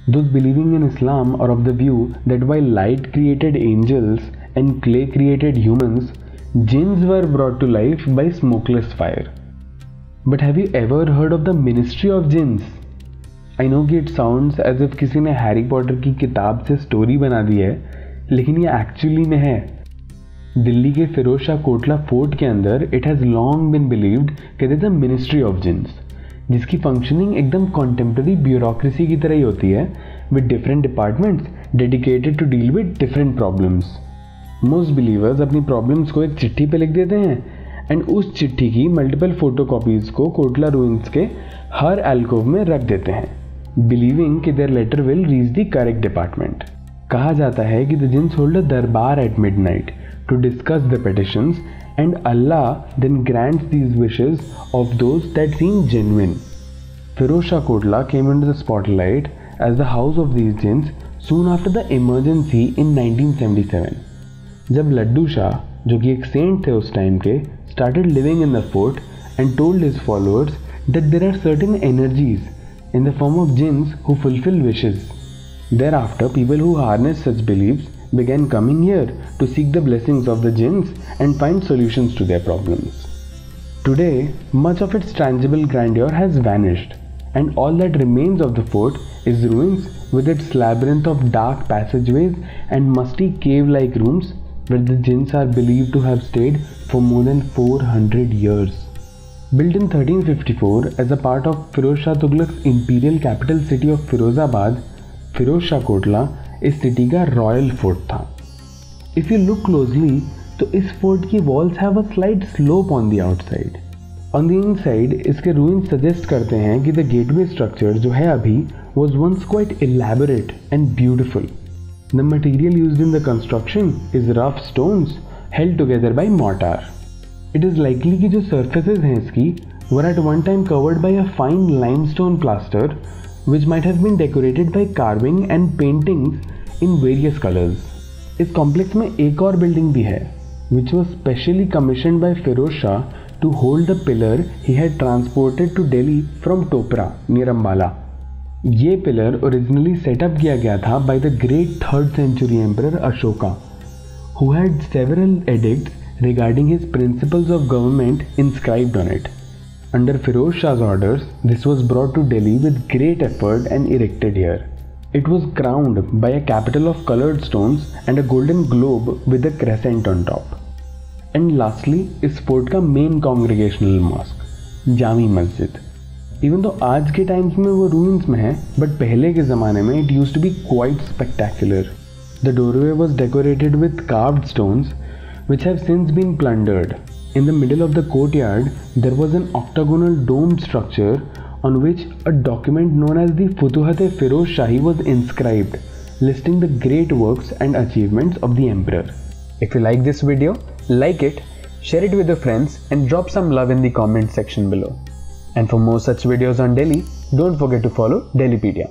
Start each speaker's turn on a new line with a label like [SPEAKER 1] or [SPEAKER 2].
[SPEAKER 1] Those believing in Islam are of the view that while light created angels and clay created humans, jinns were brought to life by smokeless fire. But have you ever heard of the Ministry of Jinns? I know कि it sounds as if किसी ने Harry Potter की किताब से story बना दी है, लेकिन ये एक्चुअली में है। दिल्ली के फिरोज शाह कोटला फोर्ट के अंदर it has long been believed कि there is a ministry of jinns, जिसकी फंक्शनिंग एकदम कॉन्टेम्प्रेरी ब्यूरोक्रेसी की तरह ही होती है, with different departments dedicated to deal with different problems. Most believers अपनी प्रॉब्लम्स को एक चिट्ठी पे लिख देते हैं एंड उस चिट्ठी की मल्टीपल फोटोकॉपीज को कोटला रूइंस के हर एल्कोव में रख देते हैं, बिलीविंग कि their letter will reach the correct department. कहा जाता है कि the jinns hold a durbar at midnight to discuss the petitions, and Allah then grants these wishes of those that seem genuine. Firoz Shah Kotla came into the spotlight as the house of these jinns soon after the emergency in 1977. जब लड्डू शाह, जो कि एक Saint थे उस time के, started living in the fort and told his followers that there are certain energies in the form of jinns who fulfill wishes. Thereafter, people who harness such beliefs began coming here to seek the blessings of the jinns and find solutions to their problems. Today, much of its tangible grandeur has vanished, and all that remains of the fort is ruins with its labyrinth of dark passageways and musty cave-like rooms where the jinns are believed to have stayed for more than 400 years. Built in 1354 as a part of Firoz Shah Tughlaq's imperial capital city of Firozabad, Firoz Shah Kotla इस city का royal fort था। If you look closely तो इस fort की walls have a slight slope on the outside. On the inside इसके ruins suggest करते हैं कि द गेटवे स्ट्रक्चर जो है अभी was once quite elaborate and beautiful. The material used in the construction is rough stones held together by mortar. It is likely कि जो surfaces हैं इसकी were at one time covered by a fine limestone plaster which might have been decorated by carving and paintings in various colors. इस complex में एक और building भी है which was specially commissioned by Firoz Shah to hold the pillar he had transported to Delhi from Topra near Ambala. ये pillar originally setup किया गया था by the great 3rd century emperor Ashoka, who had several edicts regarding his principles of government inscribed on it. Under Firoz Shah's orders, this was brought to Delhi with great effort and erected here. It was crowned by a capital of colored stones and a golden globe with a crescent on top. And lastly, इस fort का main congregational mosque, Jami मस्जिद। Even though आज के times में वो ruins में है, but पहले के ज़माने में it used to be quite spectacular. The doorway was decorated with carved stones, which have since been plundered. In the middle of the courtyard, there was an octagonal domed structure on which a document known as the Futuhat-e-Firoz Shahi was inscribed, listing the great works and achievements of the emperor. If you like this video, like it, share it with your friends and drop some love in the comment section below. And for more such videos on Delhi, don't forget to follow Delhipedia.